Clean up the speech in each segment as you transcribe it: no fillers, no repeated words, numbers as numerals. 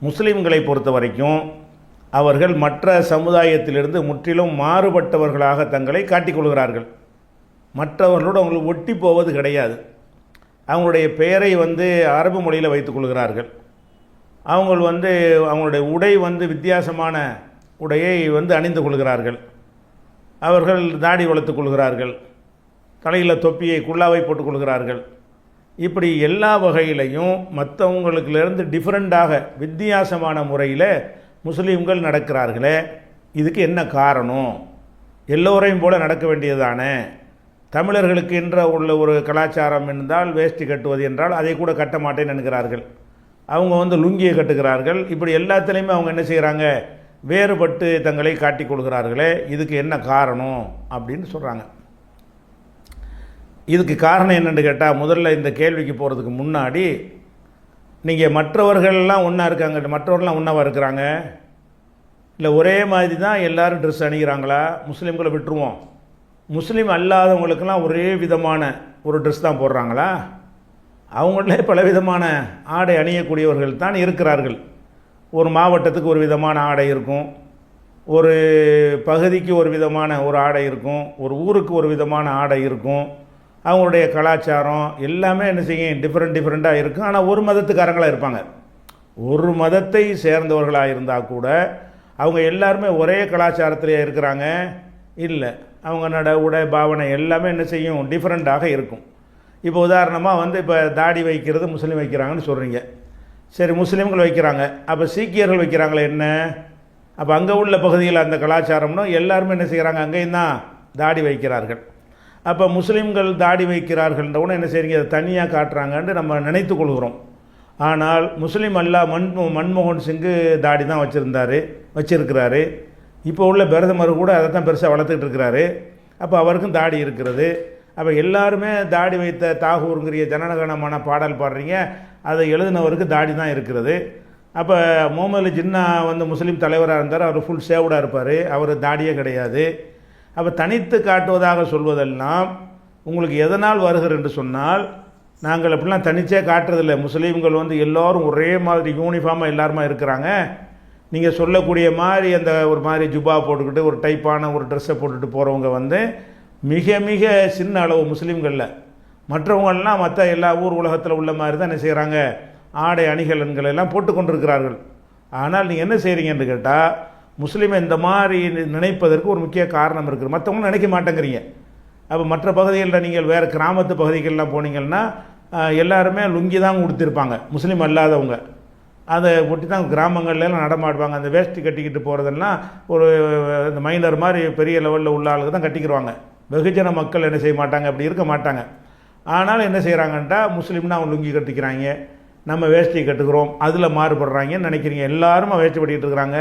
முஸ்லீம்களை பொறுத்த வரைக்கும் அவர்கள் மற்ற சமுதாயத்திலிருந்து முற்றிலும் மாறுபட்டவர்களாக தங்களை காட்டிக்கொள்கிறார்கள். மற்றவர்களோடு அவங்களுக்கு ஒட்டி போவது கிடையாது. அவங்களுடைய பெயரை அரபு மொழியில் வைத்துக் கொள்கிறார்கள். அவங்களுடைய உடை வித்தியாசமான உடையை அணிந்து கொள்கிறார்கள். அவர்கள் தாடி வளர்த்துக் கொள்கிறார்கள். தலையில் தொப்பியை குல்லாவை போட்டுக்கொள்கிறார்கள். இப்படி எல்லா வகையிலையும் மற்றவங்களுக்கிலேருந்து டிஃப்ரெண்ட்டாக வித்தியாசமான முறையில் முஸ்லீம்கள் நடக்கிறார்களே, இதுக்கு என்ன காரணம்? எல்லோரையும் போல நடக்க வேண்டியதானே? தமிழர்களுக்கு என்ற உள்ள ஒரு கலாச்சாரம் இருந்தால் வேஷ்டி கட்டுவது என்றால் அதை கூட கட்ட மாட்டேன்னு நினைக்கிறார்கள். அவங்க லுங்கியை கட்டுகிறார்கள். இப்படி எல்லாத்துலேயுமே அவங்க என்ன செய்கிறாங்க? வேறுபட்டு தங்களை காட்டிக்கொள்கிறார்களே, இதுக்கு என்ன காரணம் அப்படின்னு சொல்கிறாங்க. இதுக்கு காரணம் என்னென்னு கேட்டால், முதல்ல இந்த கேள்விக்கு போகிறதுக்கு முன்னாடி நீங்கள் மற்றவர்கள்லாம் ஒன்றா இருக்காங்க, மற்றவர்கள்லாம் ஒன்றாவா இருக்கிறாங்க? இல்லை ஒரே மாதிரி தான் எல்லோரும் ட்ரெஸ் அணிகிறாங்களா? முஸ்லீம்களை விட்டுருவோம், முஸ்லீம் அல்லாதவங்களுக்கெல்லாம் ஒரே விதமான ஒரு ட்ரெஸ் தான் போடுறாங்களா? அவங்களே பலவிதமான ஆடை அணியக்கூடியவர்கள் தான் இருக்கிறார்கள். ஒரு மாவட்டத்துக்கு ஒரு விதமான ஆடை இருக்கும், ஒரு பகுதிக்கு ஒரு விதமான ஒரு ஆடை இருக்கும், ஒரு ஊருக்கு ஒரு விதமான ஆடை இருக்கும். அவங்களுடைய கலாச்சாரம் எல்லாமே என்ன செய்யும்? டிஃப்ரெண்ட்டாக இருக்கும். ஆனால் ஒரு மதத்துக்காரங்களாக இருப்பாங்க. ஒரு மதத்தை சேர்ந்தவர்களாக இருந்தால் கூட அவங்க எல்லாருமே ஒரே கலாச்சாரத்திலே இருக்கிறாங்க இல்லை. அவங்க நட உடை பாவனை எல்லாமே என்ன செய்யும்? டிஃப்ரெண்ட்டாக இருக்கும். இப்போ உதாரணமாக இப்போ தாடி வைக்கிறது முஸ்லீம் வைக்கிறாங்கன்னு சொல்கிறீங்க. சரி, முஸ்லீம்கள் வைக்கிறாங்க. அப்போ சீக்கியர்கள் வைக்கிறாங்களே என்ன? அப்போ அங்கே உள்ள பகுதியில் அந்த கலாச்சாரம்னு எல்லாருமே என்ன செய்கிறாங்க? அங்கேயும் தான் தாடி வைக்கிறார்கள். அப்போ முஸ்லீம்கள் தாடி வைக்கிறார்கள்ன்றவுடனே என்ன செய்றீங்க? அதை தனியாக காட்டுறாங்கன்னு நம்ம நினைத்து கொள்கிறோம். ஆனால் முஸ்லீம் மன்மோகன் சிங்கு தாடி தான் வச்சிருக்கிறாரு. இப்போ உள்ள பிரதமர் கூட அதை தான் பெருசாக வளர்த்துக்கிட்டு இருக்கிறாரு. அப்போ அவருக்கும் தாடி இருக்கிறது. அப்போ எல்லாருமே தாடி வைத்த தாகூருங்கிற ஜனகணமான பாடல் பாடுறீங்க, அதை எழுதினவருக்கு தாடி தான் இருக்கிறது. அப்போ முகமது ஜின்னா முஸ்லீம் தலைவராக இருந்தார், அவர் ஃபுல் சேவ்டாக இருப்பார், அவர் தாடியே கிடையாது. அப்போ தனித்து காட்டுவதாக சொல்வதெல்லாம் உங்களுக்கு எதனால் வருகிறது என்று சொன்னால், நாங்கள் அப்படிலாம் தனிச்சே காட்டுறதில்லை. முஸ்லீம்கள் எல்லோரும் ஒரே மாதிரி யூனிஃபார்மாக எல்லாருமா இருக்கிறாங்க. நீங்கள் சொல்லக்கூடிய மாதிரி அந்த ஒரு மாதிரி ஜுபா போட்டுக்கிட்டு ஒரு டைப்பான ஒரு ட்ரெஸ்ஸை போட்டுட்டு போகிறவங்க மிக மிக சின்ன அளவு முஸ்லீம்களில். மற்றவங்கள்லாம் மற்ற எல்லா ஊர் உலகத்தில் உள்ள மாதிரி தான் என்ன செய்கிறாங்க? ஆடை அணிகலன்கள் எல்லாம் போட்டு கொண்டிருக்கிறார்கள். ஆனால் நீங்கள் என்ன செய்கிறீங்கன்னு கேட்டால், முஸ்லீமை இந்த மாதிரி நினைப்பதற்கு ஒரு முக்கிய காரணம் இருக்குது. மற்றவங்களும் நினைக்க மாட்டேங்கிறீங்க. அப்போ மற்ற பகுதிகளில் நீங்கள் வேறு கிராமத்து பகுதிகளெலாம் போனீங்கன்னா எல்லாருமே லுங்கி தான் கொடுத்துருப்பாங்க. முஸ்லீம் அல்லாதவங்க அதை ஒட்டி தான் கிராமங்கள்லாம் நடமாடுவாங்க. அந்த வேஷ்டி கட்டிக்கிட்டு போகிறதெல்லாம் ஒரு இந்த மைனர் மாதிரி பெரிய லெவலில் உள்ள ஆளுக்கு தான் கட்டிக்கிடுவாங்க. வெகுஜன மக்கள் என்ன செய்ய மாட்டாங்க? அப்படி இருக்க மாட்டாங்க. ஆனால் என்ன செய்கிறாங்கன்ட்டா, முஸ்லீம்னா அவங்க லுங்கி கட்டிக்கிறாங்க, நம்ம வேஷ்டி கட்டுக்கிறோம், அதில் மாறுபடுறாங்கன்னு நினைக்கிறீங்க. எல்லாரும் வேஷ்டி கட்டிக்கிட்டு இருக்கிறாங்க.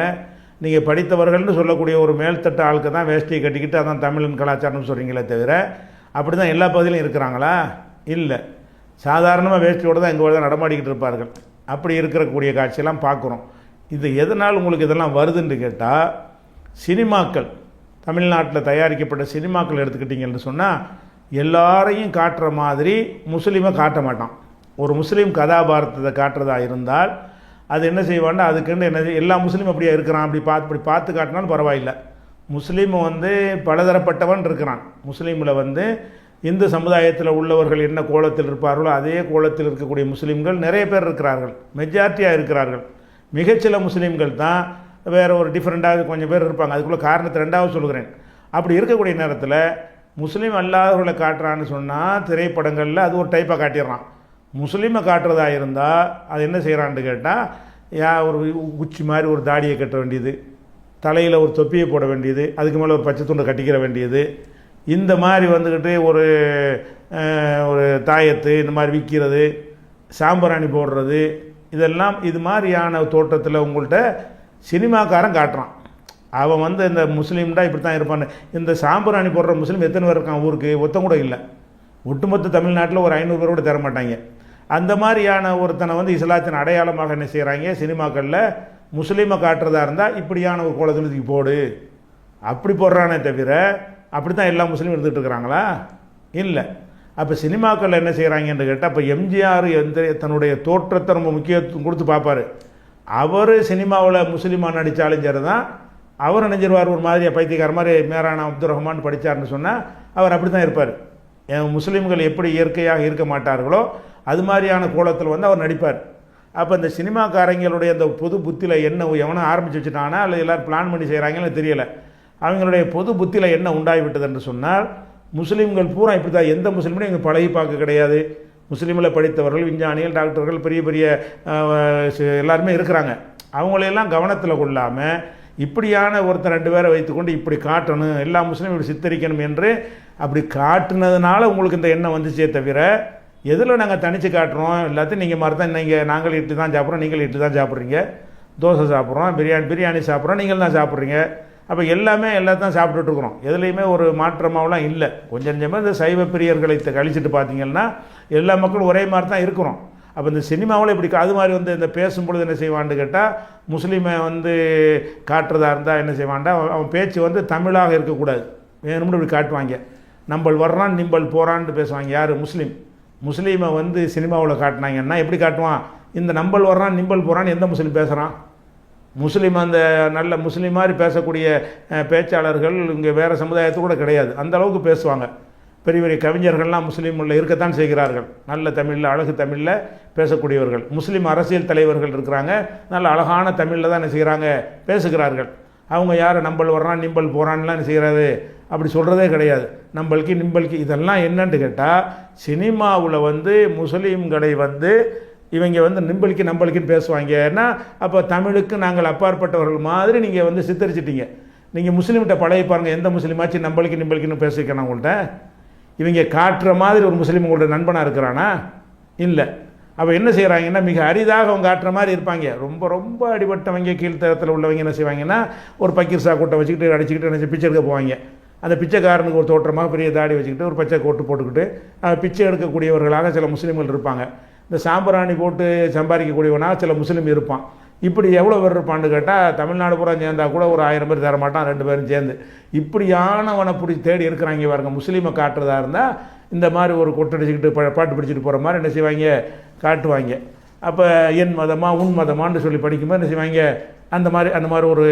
நீங்கள் படித்தவர்கள்னு சொல்லக்கூடிய ஒரு மேல்தட்டு ஆளுக்கு தான் வேஷ்டியை கட்டிக்கிட்டு அதான் தமிழின் கலாச்சாரம்னு சொல்கிறீங்களே தவிர, அப்படி தான் எல்லா பகுதியிலும் இருக்கிறாங்களா? இல்லை. சாதாரணமாக வேஷ்டியோடு தான் எங்கள் தான் நடமாடிக்கிட்டு இருப்பார்கள். அப்படி இருக்கக்கூடிய காட்சியெல்லாம் பார்க்குறோம். இது எதனால் உங்களுக்கு இதெல்லாம் வருதுன்னு கேட்டால், சினிமாக்கள், தமிழ்நாட்டில் தயாரிக்கப்பட்ட சினிமாக்கள் எடுத்துக்கிட்டிங்கன்னு சொன்னால், எல்லாரையும் காட்டுற மாதிரி முஸ்லீமை காட்ட மாட்டான். ஒரு முஸ்லீம் கதாபாரத்தை காட்டுறதா இருந்தால் அது என்ன செய்வான்னா, அதுக்குன்னு என்ன எல்லா முஸ்லீம் அப்படியே இருக்கிறான், அப்படி பார்த்து காட்டினாலும் பரவாயில்லை. முஸ்லீம் பலதரப்பட்டவன் இருக்கிறான். முஸ்லீமில் இந்து சமுதாயத்தில் உள்ளவர்கள் என்ன கோலத்தில் இருப்பார்களோ அதே கோலத்தில் இருக்கக்கூடிய முஸ்லீம்கள் நிறைய பேர் இருக்கிறார்கள், மெஜாரிட்டியாக இருக்கிறார்கள். மிகச்சில முஸ்லீம்கள் தான் வேறு ஒரு டிஃப்ரெண்ட்டாக கொஞ்சம் பேர் இருப்பாங்க. அதுக்குள்ளே காரணத்தை ரெண்டாவது சொல்கிறேன். அப்படி இருக்கக்கூடிய நேரத்தில் முஸ்லீம் அல்லாதவர்களை காட்டுறான்னு சொன்னால் திரைப்படங்களில் அது ஒரு டைப்பாக காட்டிடுறான். முஸ்லீமை காட்டுறதா இருந்தால் அது என்ன செய்கிறான்னு கேட்டால், ஒரு உச்சி மாதிரி ஒரு தாடியை கட்ட வேண்டியது, தலையில் ஒரு தொப்பியை போட வேண்டியது, அதுக்கு மேலே ஒரு பச்சை துண்டை கட்டிக்கிற வேண்டியது, இந்த மாதிரி ஒரு ஒரு தாயத்து இந்த மாதிரி விற்கிறது, சாம்பிராணி போடுறது, இதெல்லாம் இது மாதிரியான தோற்றத்தில் உங்கள்கிட்ட சினிமாக்காரன் காட்டுறான். அவன் இந்த முஸ்லீம்டா இப்படி தான் இருப்பான்னு. இந்த சாம்பிராணி போடுற முஸ்லீம் எத்தனை பேர் இருக்கான் ஊருக்கு? ஒருத்தன் கூட இல்லை. ஒட்டுமொத்த தமிழ்நாட்டில் ஒரு 500 பேர் கூட தர மாட்டாங்க. அந்த மாதிரியான ஒருத்தனை இஸ்லாத்தின் அடையாளமாக என்ன செய்கிறாங்க? சினிமாக்களில் முஸ்லீமை காட்டுறதா இருந்தால் இப்படியான ஒரு கோலத்தில் போடு அப்படி போடுறானே தவிர, அப்படி தான் எல்லா முஸ்லீமும் இருந்துகிட்டு இருக்கிறாங்களா? இல்லை. அப்போ சினிமாக்களில் என்ன செய்கிறாங்கன்னு கேட்டால், இப்போ எம்ஜிஆர் தன்னுடைய தோற்றத்தை ரொம்ப முக்கியத்துவம் கொடுத்து பார்ப்பார். அவர் சினிமாவில் முஸ்லீமாக நடித்தாலும் சரி தான், அவர் நினைஞ்சிருவார் ஒரு மாதிரியா பைத்தியக்கார மாதிரி மேரானா அப்துல் ரஹ்மான் படித்தார்னு சொன்னால் அவர் அப்படி தான் இருப்பார். முஸ்லீம்கள் எப்படி இயற்கையாக இருக்க மாட்டார்களோ அது மாதிரியான கோலத்தில் வந்து அவர் நடிப்பார். அப்போ இந்த சினிமாக்காரங்களுடைய அந்த பொது புத்தியில் என்ன எவனும் ஆரம்பித்து வச்சுட்டானா அல்லது எல்லோரும் பிளான் பண்ணி செய்கிறாங்கன்னு தெரியலை. அவங்களுடைய பொது புத்தியில் என்ன உண்டாகிவிட்டது என்று சொன்னால், முஸ்லீம்கள் பூரா இப்படி தான், எந்த முஸ்லீம்னு இங்கே பழகி பார்க்க கிடையாது. முஸ்லீமில் படித்தவர்கள், விஞ்ஞானிகள், டாக்டர்கள், பெரிய பெரிய எல்லாருமே இருக்கிறாங்க. அவங்களையெல்லாம் கவனத்தில் கொள்ளாமல் இப்படியான ஒருத்தர் 2 பேரை வைத்துக்கொண்டு இப்படி காட்டணும், எல்லா முஸ்லீமும் இப்படி சித்தரிக்கணும் என்று அப்படி காட்டுனதுனால உங்களுக்கு இந்த எண்ணம் வந்துச்சே தவிர, எதில் நாங்கள் தனித்து காட்டுறோம் எல்லாத்தையும் நீங்கள் மாதிரி தான், நாங்கள் இட்லி தான் சாப்பிட்றோம், நீங்கள் இட்லி தான் சாப்பிட்றீங்க, தோசை சாப்பிட்றோம், பிரியாணி சாப்பிட்றோம், நீங்கள் தான் சாப்பிட்றீங்க. அப்போ எல்லாமே எல்லாத்தையும் சாப்பிட்டுட்ருக்குறோம். எதுலேயுமே ஒரு மாற்றமாகலாம் இல்லை. கொஞ்சம் கொஞ்சமாக இந்த சைவ பிரியர்களை கழிச்சிட்டு பார்த்தீங்கன்னா எல்லா மக்களும் ஒரே மாதிரி தான் இருக்கிறோம். அப்போ இந்த சினிமாவில் இப்படி அது மாதிரி வந்து இந்த பேசும்பொழுது என்ன செய்வான்னு கேட்டால், முஸ்லீமை வந்து காட்டுறதா இருந்தால் என்ன செய்வான்டா, அவன் பேச்சு வந்து தமிழாக இருக்கக்கூடாது, வேணும்னு இப்படி காட்டுவாங்க. நம்பள் வர்றான் நிம்பள் போகிறான்னு பேசுவாங்க. யார்? முஸ்லீமை வந்து சினிமாவில் காட்டினாங்கன்னா எப்படி காட்டுவான்? இந்த நம்பள் வர்றான் நிம்பள் போகிறான்னு எந்த முஸ்லீம் பேசுகிறான்? முஸ்லீம் அந்த நல்ல முஸ்லீம் மாதிரி பேசக்கூடிய பேச்சாளர்கள் இங்கே வேறு சமுதாயத்து கூட கிடையாது. அந்த அளவுக்கு பேசுவாங்க. பெரிய பெரிய கவிஞர்கள்லாம் முஸ்லீமில் இருக்கத்தான் செய்கிறார்கள். நல்ல தமிழில், அழகு தமிழில் பேசக்கூடியவர்கள். முஸ்லீம் அரசியல் தலைவர்கள் இருக்கிறாங்க, நல்ல அழகான தமிழில் தான் என்ன செய்கிறாங்க, பேசுகிறார்கள். அவங்க யார் நம்பள் வர்றான் நிம்பள் போகிறான்லாம் என்ன செய்கிறாரு, அப்படி சொல்கிறதே கிடையாது. நம்பளுக்கு நிம்பளுக்கு இதெல்லாம் என்னன்னு கேட்டால், சினிமாவில் வந்து முஸ்லீம்களை வந்து இவங்க வந்து நிம்பளுக்கு நம்பளுக்குன்னு பேசுவாங்க. ஏன்னா அப்போ தமிழுக்கு நாங்கள் அப்பாற்பட்டவர்கள் மாதிரி நீங்கள் வந்து சித்தரிச்சிட்டீங்க. நீங்கள் முஸ்லீம்கிட்ட பழகி பாருங்கள், எந்த முஸ்லீமாச்சு நம்பளுக்கு நிம்பளுக்குன்னு பேசிக்கிறேன் உங்கள்கிட்ட. இவங்க காட்டுற மாதிரி ஒரு முஸ்லீம் உங்களோட நண்பனாக இருக்கிறானா? இல்லை. அப்போ என்ன செய்கிறாங்கன்னா, மிக அரிதாக அவங்க காட்டுற மாதிரி இருப்பாங்க. ரொம்ப ரொம்ப அடிபட்டவங்க, கீழ்த்தரத்தில் உள்ளவங்க என்ன செய்வாங்கன்னா, ஒரு பக்கீர்சா கூட்டை வச்சுக்கிட்டு அடிச்சுக்கிட்டு நினச்சி பிச்சை எடுக்க போவாங்க. அந்த பிச்சைக்காரனுக்கு ஒரு தோற்றமாக பெரிய தாடி வச்சுக்கிட்டு ஒரு பச்சை கோட்டு போட்டுக்கிட்டு பிச்சை எடுக்கக்கூடியவர்களாக சில முஸ்லீம்கள் இருப்பாங்க. இந்த சாம்பிராணி போட்டு சம்பாதிக்கக்கூடியவனாக சில முஸ்லீம் இருப்பான். இப்படி எவ்வளோ பேர் இருப்பான்னு கேட்டால், தமிழ்நாடு பூரா சேர்ந்தால் கூட ஒரு 1000 பேர் தர மாட்டான், 2 பேரும் சேர்ந்து. இப்படியானவனை பிடிச்சி தேடி இருக்கிறாங்க பாருங்க. முஸ்லீமை காட்டுறதா இருந்தால் இந்த மாதிரி ஒரு கொட்டடிச்சுக்கிட்டு பாட்டு பிடிச்சிட்டு போகிற மாதிரி என்ன செய்வாங்க, காட்டுவாங்க. அப்போ என் மதமா உன் மதமான்னு சொல்லி படிக்கும்போது என்ன செய்வாங்க, அந்த மாதிரி ஒரு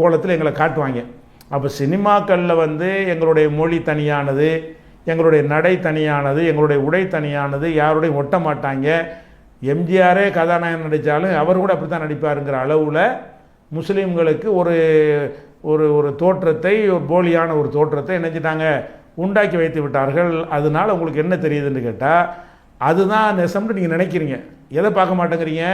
கோலத்தில் எங்களை காட்டுவாங்க. அப்போ சினிமாக்களில் வந்து எங்களுடைய மொழி தனியானது, எங்களுடைய நடை தனியானது, எங்களுடைய உடை தனியானது, யாரோடையும் ஒட்ட மாட்டாங்க. எம்ஜிஆரே கதாநாயகன் நடித்தாலும் அவர் கூட அப்படி தான் நடிப்பாருங்கிற அளவில் முஸ்லீம்களுக்கு ஒரு ஒரு ஒரு தோற்றத்தை, ஒரு போலியான ஒரு தோற்றத்தை நினைச்சிட்டாங்க, உண்டாக்கி வைத்து விட்டார்கள். அதனால் உங்களுக்கு என்ன தெரியுதுன்னு கேட்டால், அதுதான் நெசம்னு நீங்கள் நினைக்கிறீங்க. எதை பார்க்க மாட்டேங்கிறீங்க,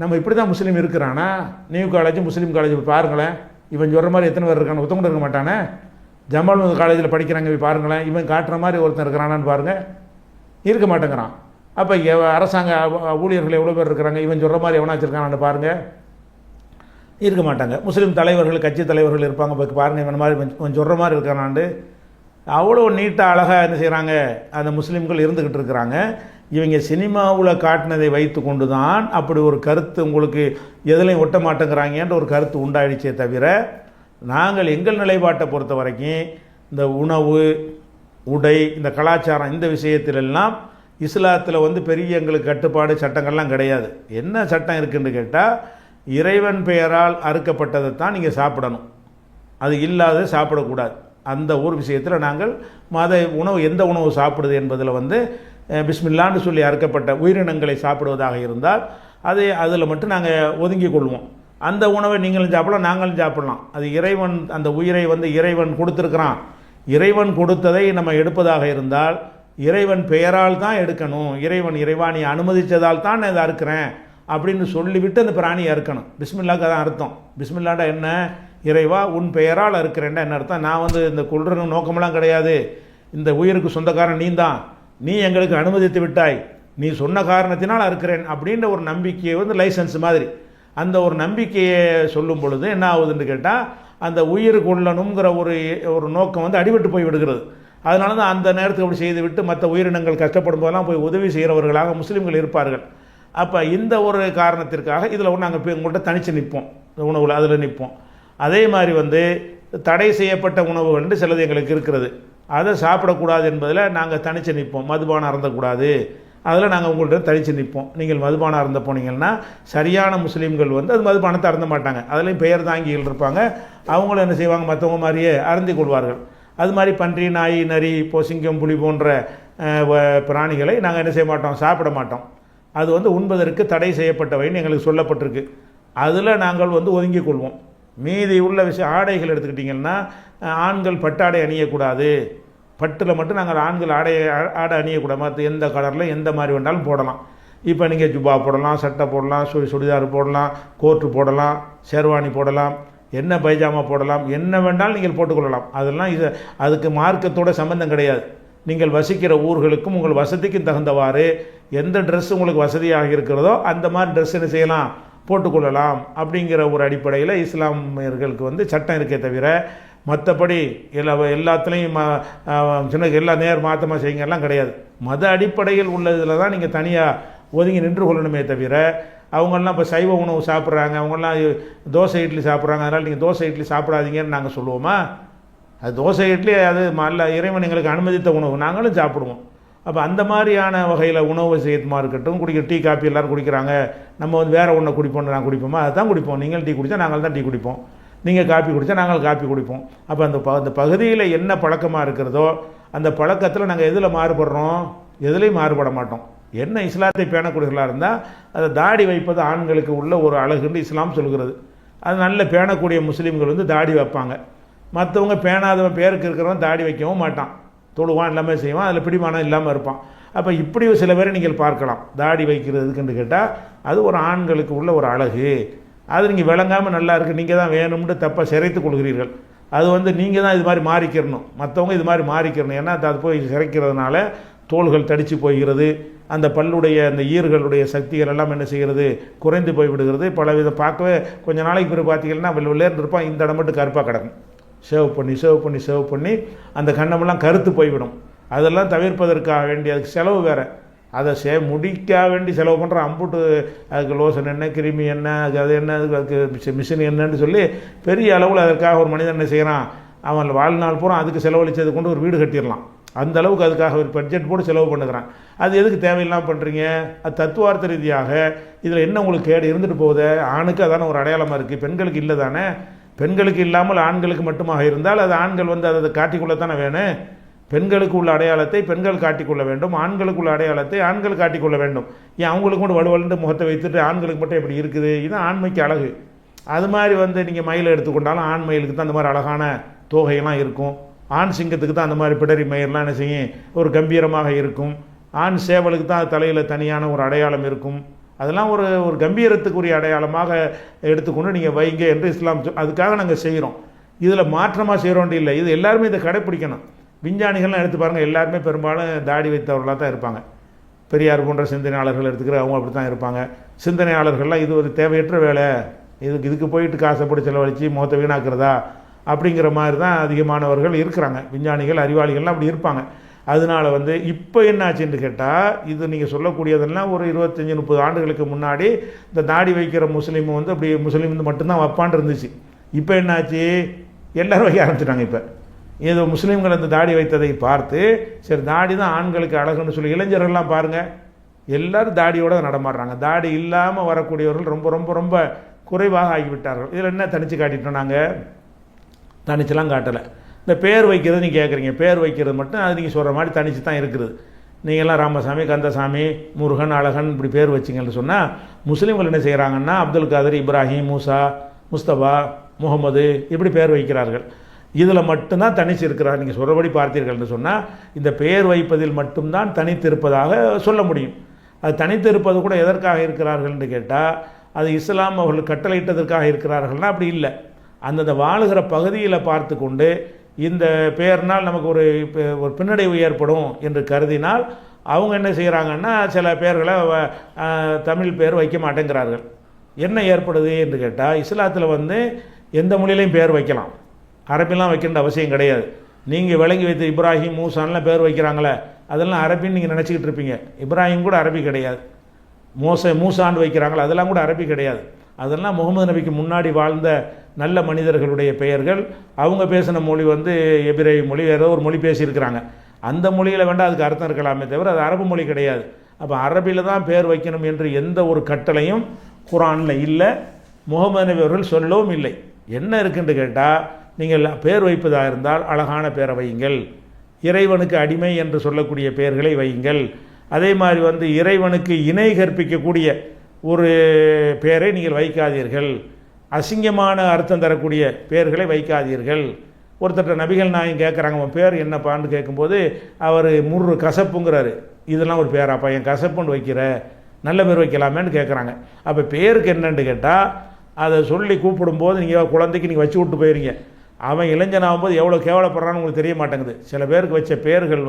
நம்ம இப்படி தான் முஸ்லீம் இருக்கிறானா? நியூ காலேஜ் முஸ்லீம் காலேஜ் பாருங்களேன், இவன் சொல்கிற மாதிரி எத்தனை பேர் இருக்கானு ஒருத்தவங்க இருக்க மாட்டானே. ஜமால் காலேஜில் படிக்கிறாங்க பாருங்களேன், இவன் காட்டுற மாதிரி ஒருத்தன் இருக்கிறானான்னு பாருங்கள், இருக்க மாட்டேங்கிறான். அப்போ அரசாங்க ஊழியர்கள் எவ்வளோ பேர் இருக்கிறாங்க, இவன் சொல்கிற மாதிரி எவனா வச்சுருக்கானான்னு பாருங்கள், இருக்க மாட்டாங்க. முஸ்லீம் தலைவர்கள், கட்சி தலைவர்கள் இருப்பாங்க, இப்போ பாருங்கள் இவன் மாதிரி இவன் சொல்கிற மாதிரி இருக்கானாண்டு. அவ்வளோ நீட்டாக அழகாக என்ன செய்கிறாங்க, அந்த முஸ்லீம்கள் இருந்துக்கிட்டு இருக்கிறாங்க. இவங்க சினிமாவில் காட்டினதை வைத்து கொண்டு தான் அப்படி ஒரு கருத்து உங்களுக்கு எதுலையும் ஒட்ட மாட்டேங்கிறாங்கன்ற ஒரு கருத்து உண்டாயிடுச்சே தவிர, நாங்கள் எங்கள் நிலைப்பாட்டை பொறுத்த வரைக்கும் இந்த உணவு, உடை, இந்த கலாச்சாரம், இந்த விஷயத்திலெல்லாம் இஸ்லாத்தில் வந்து பெரிய எங்களுக்கு கட்டுப்பாடு சட்டங்கள்லாம் கிடையாது. என்ன சட்டம் இருக்குதுன்னு கேட்டால், இறைவன் பெயரால் அறுக்கப்பட்டதை தான் நீங்கள் சாப்பிடணும், அது இல்லாத சாப்பிடக்கூடாது. அந்த ஒரு விஷயத்தில் நாங்கள் உணவு எந்த உணவு சாப்பிடுது என்பதில் வந்து பிஸ்மில்லான்னு சொல்லி அறுக்கப்பட்ட உயிரினங்களை சாப்பிடுவதாக இருந்தால் அதில் மட்டும் நாங்கள் ஒதுங்கி கொள்வோம். அந்த உணவை நீங்களும் சாப்பிடலாம், நாங்களும் சாப்பிடலாம். அது இறைவன், அந்த உயிரை வந்து இறைவன் கொடுத்துருக்கிறான். இறைவன் கொடுத்ததை நம்ம எடுப்பதாக இருந்தால் இறைவன் பெயரால் தான் எடுக்கணும். இறைவா நீ அனுமதித்ததால் தான் நான் இதை அறுக்கிறேன் அப்படின்னு சொல்லிவிட்டு அந்த பிராணியை அறுக்கணும். பிஸ்மில்லாக்கு தான் அர்த்தம். பிஸ்மில்லாண்டா என்ன, இறைவா உன் பெயரால் அறுக்கிறேன்டா என்ன அர்த்தம், நான் வந்து இந்த கொள்ற நோக்கமெல்லாம் கிடையாது, இந்த உயிருக்கு சொந்தக்காரன் நீ தான், நீ எங்களுக்கு அனுமதித்து விட்டாய், நீ சொன்ன காரணத்தினால் அறுக்கிறேன் அப்படின்ற ஒரு நம்பிக்கையை வந்து லைசன்ஸ் மாதிரி அந்த ஒரு நம்பிக்கையை சொல்லும் பொழுது என்ன ஆகுதுன்னு கேட்டால், அந்த உயிர் கொள்ளணுங்கிற ஒரு நோக்கம் வந்து அடிபட்டு போய் விடுகிறது. அதனால தான் அந்த நேரத்துக்கு அப்படி செய்துவிட்டு மற்ற உயிரினங்கள் கஷ்டப்படும் போதெல்லாம் போய் உதவி செய்கிறவர்களாக முஸ்லீம்கள் இருப்பார்கள். அப்போ இந்த ஒரு காரணத்திற்காக இதில் நாங்கள் உங்கள்கிட்ட தனித்து நிற்போம், உணவில் அதில் நிற்போம். அதே மாதிரி வந்து தடை செய்யப்பட்ட உணவுகள் சிலது எங்களுக்கு இருக்கிறது, அதை சாப்பிடக்கூடாது என்பதில் நாங்கள் தனித்து நிற்போம். மதுபானம் அருந்தக்கூடாது, அதில் நாங்கள் உங்கள்கிட்ட தனித்து நிற்போம். நீங்கள் மதுபானம் அருந்த போனீங்கன்னா சரியான முஸ்லீம்கள் வந்து அது மதுபானத்தை அருந்த மாட்டாங்க, அதுலேயும் பெயர் தாங்கிகள் இருப்பாங்க. அவங்களும் என்ன செய்வாங்க, மற்றவங்க மாதிரியே அருந்தி கொள்வார்கள். அது மாதிரி பன்றி, நாய், நரி, சிங்கம், புலி போன்ற பிராணிகளை நாங்கள் என்ன செய்ய மாட்டோம், சாப்பிட மாட்டோம். அது வந்து உண்பதற்கு தடை செய்யப்பட்டவைன்னு எங்களுக்கு சொல்லப்பட்டிருக்கு. அதில் நாங்கள் வந்து ஒதுங்கிக் கொள்வோம். மீதி உள்ள விஷயம் ஆடைகள் எடுத்துக்கிட்டிங்கன்னா, ஆண்கள் பட்டாடை அணியக்கூடாது. பட்டில் மட்டும் நாங்கள் ஆண்கள் ஆடை அணியக்கூடாது. மற்ற எந்த கலரில் எந்த மாதிரி வேண்டாலும் போடலாம். இப்போ நீங்கள் ஜுப்பா போடலாம், சட்டை போடலாம், சுடிதார் போடலாம், கோட்டு போடலாம், ஷெர்வானி போடலாம், என்ன பைஜாமா போடலாம், என்ன வேண்டாலும் நீங்கள் போட்டுக்கொள்ளலாம். அதெல்லாம் அதுக்கு மார்க்கத்தோட சம்பந்தம் கிடையாது. நீங்கள் வசிக்கிற ஊர்களுக்கும் உங்கள் வசதிக்கும் தகுந்தவாறு எந்த ட்ரெஸ் உங்களுக்கு வசதியாக இருக்கிறதோ அந்த மாதிரி ட்ரெஸ் என்ன செய்யலாம், போட்டுக்கொள்ளலாம். அப்படிங்கிற ஒரு அடிப்படையில் இஸ்லாமியர்களுக்கு வந்து சட்டம் இருக்கே தவிர மற்றபடி எல்லாத்துலேயும் சின்ன எல்லா மாற்றமாக செய்யுங்கெல்லாம் கிடையாது. மத அடிப்படையில் உள்ளதில் தான் நீங்கள் தனியாக ஒதுங்கி நின்று கொள்ளணுமே தவிர, அவங்கெல்லாம் இப்போ சைவ உணவு சாப்பிட்றாங்க, அவங்கெல்லாம் தோசை இட்லி சாப்பிட்றாங்க, அதனால் நீங்கள் தோசை இட்லி சாப்பிடாதீங்கன்னு நாங்கள் சொல்லுவோமா? அது தோசை இட்லி அது நல்ல இறைவன் எங்களுக்கு அனுமதித்த உணவு, நாங்களும் சாப்பிடுவோம். அப்போ அந்த மாதிரியான வகையில் உணவு செய்யணுமா இருக்கட்டும். குடிக்கிற டீ காப்பி எல்லோரும் குடிக்கிறாங்க, நம்ம வந்து வேறு ஒன்றை குடிப்போம்னு நான் குடிப்போமா? அதுதான் குடிப்போம். நீங்கள் டீ குடித்தா நாங்கள் தான் டீ குடிப்போம், நீங்கள் காப்பி குடித்தா நாங்கள் காப்பி குடிப்போம். அப்போ அந்த பகுதியில் என்ன பழக்கமாக இருக்கிறதோ அந்த பழக்கத்தில் நாங்கள் எதில் மாறுபடுறோம், எதுலேயும் மாறுபட மாட்டோம். என்ன இஸ்லாத்தை பேணக்கூடியவர்களாக இருந்தால் அதை தாடி வைப்பது ஆண்களுக்கு உள்ள ஒரு அழகுன்னு இஸ்லாம் சொல்கிறது. அது நல்ல பேணக்கூடிய முஸ்லீம்கள் வந்து தாடி வைப்பாங்க. மற்றவங்க பேணாதவன், பேருக்கு இருக்கிறவன் தாடி வைக்கவும் மாட்டான், தொழுவான், எல்லாமே செய்வான், அதில் பிடிமானம் இல்லாமல் இருப்பான். அப்போ இப்படி சில பேரை நீங்கள் பார்க்கலாம் தாடி வைக்கிறதுக்குன்னு கேட்டால் அது ஒரு ஆண்களுக்கு உள்ள ஒரு அழகு. அது நீங்கள் விளங்காமல் நல்லா இருக்குது, நீங்கள் தான் வேணும்னு தப்பாக சிறைத்து கொள்கிறீர்கள். அது வந்து நீங்கள் தான் இது மாதிரி மாறிக்கிறணும், மற்றவங்க இது மாதிரி மாறிக்கிறணும். ஏன்னா அது போய் சிறைக்கிறதுனால தோள்கள் தடித்து போகிறது, அந்த பல்லுடைய அந்த ஈர்களுடைய சக்திகள் எல்லாம் என்ன செய்கிறது, குறைந்து போய் விடுகிறது. பல விதம் பார்க்கவே கொஞ்ச நாளைக்கு பிறகு பார்த்தீங்கன்னா வெள்ளேர்ந்து இருப்பான், இந்த இடம் மட்டும் கருப்பாக கிடக்கும். சேவ் பண்ணி அந்த கண்ணமெல்லாம் கருத்து போய்விடும். அதெல்லாம் தவிர்ப்பதற்காக வேண்டி அதுக்கு செலவு வேறு. அதை முடிக்க வேண்டி செலவு பண்ணுற அம்புட்டு, அதுக்கு லோஷன் என்ன, கிருமி என்ன, அது என்ன, அதுக்கு மிஷின் என்னன்னு சொல்லி பெரிய அளவில் அதற்காக ஒரு மனிதன் என்ன செய்கிறான், அவன் வாழ்நாள் பூரா அதுக்கு செலவழிச்சதை கொண்டு ஒரு வீடு கட்டிடலாம். அந்த அளவுக்கு அதுக்காக ஒரு பட்ஜெட் போட்டு செலவு பண்ணுறான். அது எதுக்கு தேவையில்லாமல் பண்ணுறீங்க? அது தத்துவார்த்த ரீதியாக இதில் என்ன உங்களுக்கு கேடு இருந்துட்டு போகுது? ஆணுக்கு அதான ஒரு அடையாளமாக இருக்குது, பெண்களுக்கு இல்லை தானே. பெண்களுக்கு இல்லாமல் ஆண்களுக்கு மட்டுமாக இருந்தால் அது ஆண்கள் வந்து அதை காட்டிக்கொள்ளத்தானே வேணும். பெண்களுக்கு உள்ள அடையாளத்தை பெண்கள் காட்டிக்கொள்ள வேண்டும், ஆண்களுக்கு உள்ள அடையாளத்தை ஆண்கள் காட்டிக்கொள்ள வேண்டும். ஏன் அவங்களுக்கு கூட வலுவலுண்டு முகத்தை வைத்துட்டு ஆண்களுக்கு மட்டும் எப்படி இருக்குது? இதுதான் ஆண்மைக்கு அழகு. அது மாதிரி வந்து நீங்கள் மயிலை எடுத்துக்கொண்டாலும் ஆண் மயிலுக்கு தான் அந்த மாதிரி அழகான தோகையெல்லாம் இருக்கும். ஆண் சிங்கத்துக்கு தான் அந்த மாதிரி பிடரி மயிரெலாம் என்ன செய்யும், ஒரு கம்பீரமாக இருக்கும். ஆண் சேவலுக்கு தான் தலையில் தனியான ஒரு அடையாளம் இருக்கும். அதெல்லாம் ஒரு கம்பீரத்துக்குரிய அடையாளமாக எடுத்துக்கொண்டு நீங்கள் வைங்க என்று இஸ்லாம் அதுக்காக நாங்கள் செய்கிறோம். இதில் மாற்றமாக செய்கிறோன்ட்டு இல்லை, இது எல்லாருமே இதை கடைப்பிடிக்கணும். விஞ்ஞானிகள்லாம் எடுத்து பாருங்கள், எல்லாருமே பெரும்பாலும் தாடி வைத்தவர்களாக தான் இருப்பாங்க. பெரியார் போன்ற சிந்தனையாளர்கள் எடுத்துக்கிற அவங்க அப்படி தான் இருப்பாங்க. சிந்தனையாளர்கள்லாம் இது ஒரு தேவையற்ற வேலை, இதுக்கு போயிட்டு காசைப்படி செலவழித்து முகத்தை வீணாக்குறதா அப்படிங்கிற மாதிரி தான் அதிகமானவர்கள் இருக்கிறாங்க. விஞ்ஞானிகள், அறிவாளிகள்லாம் அப்படி இருப்பாங்க. அதனால் வந்து இப்போ என்னாச்சுன்னு கேட்டால், இது நீங்கள் சொல்லக்கூடியதெல்லாம் ஒரு 25-30 ஆண்டுகளுக்கு முன்னாடி இந்த தாடி வைக்கிற முஸ்லீம் வந்து அப்படி முஸ்லீம் வந்து மட்டும்தான் வைப்பான் இருந்துச்சு. இப்போ என்னாச்சு, எல்லோரும் வைக்க ஆரம்பிச்சிட்டாங்க. இப்போ ஏதோ முஸ்லீம்கள் அந்த தாடி வைத்ததை பார்த்து சரி தாடி தான் ஆண்களுக்கு அழகுன்னு சொல்லி இளைஞர்கள்லாம் பாருங்கள் எல்லோரும் தாடியோடு நடமாடுறாங்க. தாடி இல்லாமல் வரக்கூடியவர்கள் ரொம்ப ரொம்ப ரொம்ப குறைவாக ஆகிவிட்டார்கள். இதில் என்ன தனித்து காட்டிட்டோம் நாங்கள்? தனிச்செல்லாம் காட்டலை. இந்த பேர் வைக்கிறது நீங்கள் கேட்குறீங்க, பேர் வைக்கிறது மட்டும் அது நீங்கள் சொல்கிற மாதிரி தனித்து தான் இருக்குது. நீங்கள்லாம் ராமசாமி, கந்தசாமி, முருகன், அழகன் இப்படி பேர் வச்சிங்கன்னு சொன்னால் முஸ்லீம்கள் என்ன செய்கிறாங்கன்னா அப்துல் காதர், இப்ராஹிம், மூசா, முஸ்தபா, முகமது இப்படி பேர் வைக்கிறார்கள். இதில் மட்டும்தான் தனித்து இருக்கிறார். நீங்கள் சொல்கிறபடி பார்த்தீர்கள்னு சொன்னால் இந்த பெயர் வைப்பதில் மட்டும்தான் தனித்து இருப்பதாக சொல்ல முடியும். அது தனித்து இருப்பது கூட எதற்காக இருக்கிறார்கள்னு கேட்டால் அது இஸ்லாம் அவர்கள் கட்டளையிட்டதற்காக இருக்கிறார்கள்னா அப்படி இல்லை. அந்தந்த வாழுகிற பகுதியில் பார்த்து கொண்டு இந்த பெயர்னால் நமக்கு ஒரு பின்னடைவு ஏற்படும் என்று கருதினால் அவங்க என்ன செய்கிறாங்கன்னா சில பெயர்களை தமிழ் பெயர் வைக்க மாட்டேங்கிறார்கள். என்ன ஏற்படுது என்று கேட்டால், இஸ்லாத்தில் வந்து எந்த மொழியிலையும் பேர் வைக்கலாம், அரபிலாம் வைக்கின்ற அவசியம் கிடையாது. நீங்கள் விளங்கி வைத்த இப்ராஹிம், மூசான்லாம் பேர் வைக்கிறாங்களே அதெல்லாம் அரபின்னு நீங்கள் நினச்சிக்கிட்டு இருப்பீங்க. இப்ராஹிம் கூட அரபி கிடையாது. மூசான்னு வைக்கிறாங்களே அதெல்லாம் கூட அரபி கிடையாது. அதெல்லாம் முகமது நபிக்கு முன்னாடி வாழ்ந்த நல்ல மனிதர்களுடைய பெயர்கள். அவங்க பேசின மொழி வந்து எபிரேய மொழி, ஏதோ ஒரு மொழி பேசியிருக்கிறாங்க. அந்த மொழியில் வேண்டாம் அதுக்கு அர்த்தம் இருக்கலாமே தவிர அது அரபு மொழி கிடையாது. அப்போ அரபியில் தான் பேர் வைக்கணும் என்று எந்த ஒரு கட்டளையும் குர்ஆனில் இல்லை, முகமது நபி அவர்கள் சொல்லவும் இல்லை. என்ன இருக்குன்னு கேட்டால், நீங்கள் பேர் வைப்பதாக இருந்தால் அழகான பேரை வையுங்கள், இறைவனுக்கு அடிமை என்று சொல்லக்கூடிய பெயர்களை வையுங்கள். அதே மாதிரி இறைவனுக்கு இணை கற்பிக்கக்கூடிய ஒரு பெயரை நீங்கள் வைக்காதீர்கள், அசிங்கமான அர்த்தம் தரக்கூடிய பெயர்களை வைக்காதீர்கள். ஒருத்தர் நபிகள் நாயகம் கேட்குறாங்க, உன் பேர் என்னப்பான்னு கேட்கும்போது அவர் முர்ரு கசப்புங்கிறாரு. இதெல்லாம் ஒரு பேராப்பா, என் கசப்புன்னு வைக்கிற, நல்ல பேர் வைக்கலாமேன்னு கேட்குறாங்க. அப்போ பேருக்கு என்னன்னு கேட்டால், அதை சொல்லி கூப்பிடும்போது நீங்கள் குழந்தைக்கு நீங்கள் வச்சு விட்டு போயிருங்க, அவன் இளைஞனாகும்போது எவ்வளோ கேவலப்படுறான்னு உங்களுக்கு தெரிய மாட்டேங்குது. சில பேருக்கு வச்ச பேர்கள்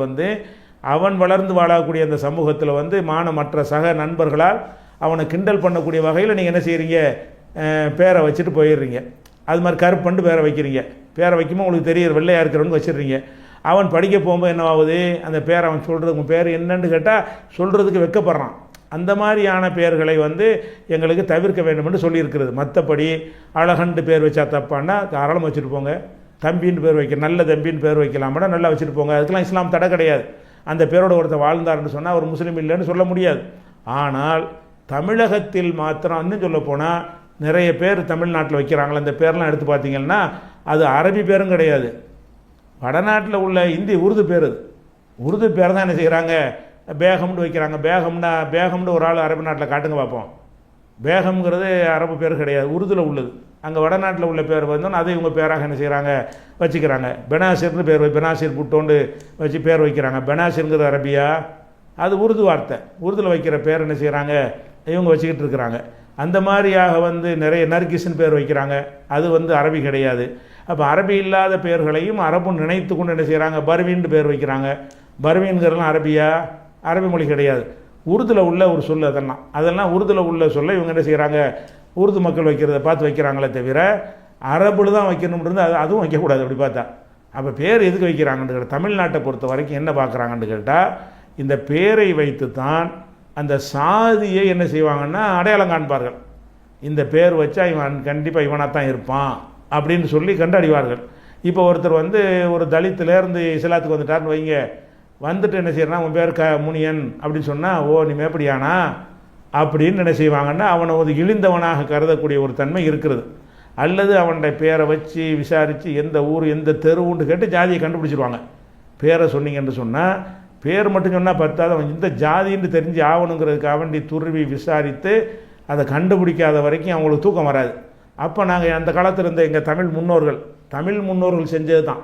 அவன் வளர்ந்து வாழக்கூடிய அந்த சமூகத்தில் மற்ற சக நண்பர்களால் அவனை கிண்டல் பண்ணக்கூடிய வகையில் நீங்கள் என்ன செய்கிறீங்க, பேரை வச்சுட்டு போயிடுறீங்க. அது மாதிரி கருப்பண்டு பேரை வைக்கிறீங்க, பேரை வைக்கும்போது உங்களுக்கு தெரியுற வெள்ளையாக இருக்கிறவங்க வச்சிடுறீங்க. அவன் படிக்க போகும்போது என்ன ஆகுது, அந்த பேரை அவன் சொல்கிறது, உங்கள் பேர் என்னன்னு கேட்டால் சொல்கிறதுக்கு வெக்கப்படுறான். அந்த மாதிரியான பெயர்களை எங்களுக்கு தவிர்க்க வேண்டும் என்று சொல்லியிருக்கிறது. மற்றபடி அழகண்டு பேர் வச்சா தப்பான்னா தாராளமாக வச்சுட்டு போங்க, தம்பின்னு பேர் வைக்க, நல்ல தம்பின்னு பேர் வைக்கலாம்னா நல்லா வச்சுட்டு போங்க, அதுக்கெல்லாம் இஸ்லாம் தடை கிடையாது. அந்த பேரோட ஒருத்தர் வாழ்ந்தார்னு சொன்னால் அவர் முஸ்லீம் இல்லைன்னு சொல்ல முடியாது. ஆனால் தமிழகத்தில் மாத்திரம் இன்னும் சொல்ல போனால் நிறைய பேர் தமிழ்நாட்டில் வைக்கிறாங்களே, அந்த பேர்லாம் எடுத்து பார்த்தீங்கன்னா அது அரபி பேரும் கிடையாது, வடநாட்டில் உள்ள இந்தி உருது பேர். அது உருது பேர் தான் என்ன செய்கிறாங்க, பேகம்னு வைக்கிறாங்க. பேகம்னு ஒரு ஆள் அரபு நாட்டில் காட்டுங்க பார்ப்போம். பேகம்ங்கிறது அரபு பேர் கிடையாது, உருதுல உள்ளது. அங்கே வடநாட்டில் உள்ள பேர் அதை இவங்க பேராக என்ன செய்கிறாங்க, வச்சுக்கிறாங்க. பெனாசிர்னு பேர், பெனாசிர் புட்டோண்டு வச்சு பேர் வைக்கிறாங்க. பெனாசிர்ங்கிறது அரபியா, அது உருது வார்த்தை. உருதுல வைக்கிற பேர் என்ன செய்கிறாங்க, இவங்க வச்சுக்கிட்டு இருக்கிறாங்க. அந்த மாதிரியாக நிறைய நர்கிஸ்ன்னு பேர் வைக்கிறாங்க, அது அரபி கிடையாது. அப்போ அரபி இல்லாத பேர்களையும் அரபு நினைத்து கொண்டு என்ன செய்கிறாங்க, பர்வீன்னு பேர் வைக்கிறாங்க. பர்வீன்கிறதுலாம் அரபியா, அரபி மொழி கிடையாது, உருதுல உள்ள ஒரு சொல். அதெல்லாம் உருதுல உள்ள சொல்ல இவங்க என்ன செய்கிறாங்க, உருது மக்கள் வைக்கிறத பார்த்து வைக்கிறாங்களே தவிர அரபுல தான் வைக்கணும்ன்றது அதுவும் வைக்கக்கூடாது. அப்படி பார்த்தா அப்போ பேர் எதுக்கு வைக்கிறாங்கன்னு கேட்டால், தமிழ்நாட்டை பொறுத்த வரைக்கும் என்ன பார்க்குறாங்கன்னு கேட்டால், இந்த பேரை வைத்து தான் அந்த சாதியை என்ன செய்வாங்கன்னா அடையாளம் காண்பார்கள். இந்த பேர் வச்சா இவன் கண்டிப்பாக இவனாக தான் இருப்பான் அப்படின்னு சொல்லி கண்டறிவார்கள். இப்போ ஒருத்தர் ஒரு தலித்துலேருந்து இஸ்லாத்துக்கு வந்துட்டார்னு வைங்க, வந்துட்டு என்ன செய்யறா, உன் பேர் முனியன் அப்படின்னு சொன்னால், ஓ நீ மேப்படியானா அப்படின்னு என்ன செய்வாங்கன்னா அவனை இழிந்தவனாக கருதக்கூடிய ஒரு தன்மை இருக்கிறது. அல்லது அவனுடைய பேரை வச்சு விசாரித்து எந்த ஊர் எந்த தெருவுன்னு கேட்டு ஜாதியை கண்டுபிடிச்சிருவாங்க. பேரை சொன்னீங்கன்னு சொன்னால், பேர் மட்டும் சொன்னால் பத்தாது, அவன் இந்த ஜாதின்னு தெரிஞ்சு ஆகணுங்கிறதுக்காக வேண்டி துருவி விசாரித்து அதை கண்டுபிடிக்காத வரைக்கும் அவங்களுக்கு தூக்கம் வராது. அப்போ நாங்கள் அந்த காலத்தில் இருந்த எங்கள் தமிழ் முன்னோர்கள் செஞ்சது தான்,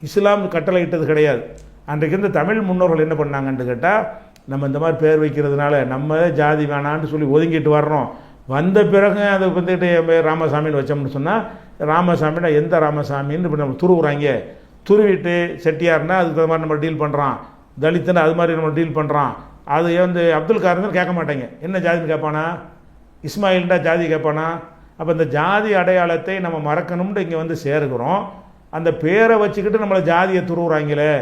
இஸ்லாம் கட்டளை இட்டது கிடையாது. அன்றைக்கு இருந்த தமிழ் முன்னோர்கள் என்ன பண்ணாங்கன்னு கேட்டால், நம்ம இந்த மாதிரி பேர் வைக்கிறதுனால நம்ம ஜாதி வேணான்னு சொல்லி ஒதுங்கிட்டு வர்றோம். வந்த பிறகு அதை என் பேர் ராமசாமின்னு வச்சோம்னு சொன்னால், ராமசாமின்னா எந்த ராமசாமின்னு இப்போ நம்ம துருவுறாங்க. துருவிட்டு செட்டியார்னா அதுக்கு தகுந்த மாதிரி நம்ம டீல் பண்ணுறான், தலித்துன்னு அது மாதிரி நம்ம டீல் பண்ணுறான். அது அப்துல் கார்னு கேட்க மாட்டேங்க, என்ன ஜாதின்னு கேட்பானா, இஸ்மாயில்டா ஜாதி கேட்பானா. அப்போ இந்த ஜாதி அடையாளத்தை நம்ம மறக்கணும்னு இங்கே சேருகிறோம். அந்த பேரை வச்சுக்கிட்டு நம்மளை ஜாதியை துருவுறாங்களே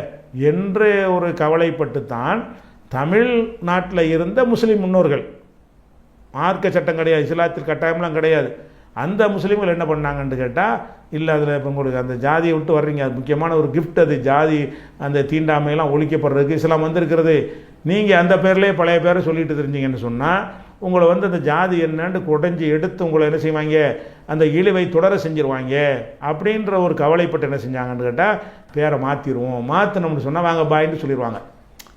என்று ஒரு கவலைப்பட்டு தான் தமிழ்நாட்டில் இருந்த முஸ்லீம் முன்னோர்கள், மார்க்க சட்டம் கிடையாது, இஸ்லாத்தில் கட்டாயம்லாம் கிடையாது, அந்த முஸ்லீம்கள் என்ன பண்ணாங்கன்னு கேட்டால், இல்லை அதில் இப்போ உங்களுக்கு அந்த ஜாதியை விட்டு வர்றீங்க, அது முக்கியமான ஒரு கிஃப்ட், அது ஜாதி அந்த தீண்டாமையெல்லாம் ஒழிக்கப்படுறதுக்கு இஸ்லாம் வந்திருக்கிறது. நீங்கள் அந்த பேர்லேயே பழைய பேரை சொல்லிட்டு தெரிஞ்சிங்கன்னு சொன்னால், உங்களை அந்த ஜாதி என்னன்னு குடைஞ்சி எடுத்து உங்களை என்ன செய்வாங்க, அந்த இழிவை தொடர செஞ்சுருவாங்க அப்படின்ற ஒரு கவலைப்பட்டு என்ன செஞ்சாங்கன்னு கேட்டால், பேரை மாற்றிடுவோம், மாற்றினோம்னு சொன்னால் வாங்க பாயின்னு சொல்லிடுவாங்க.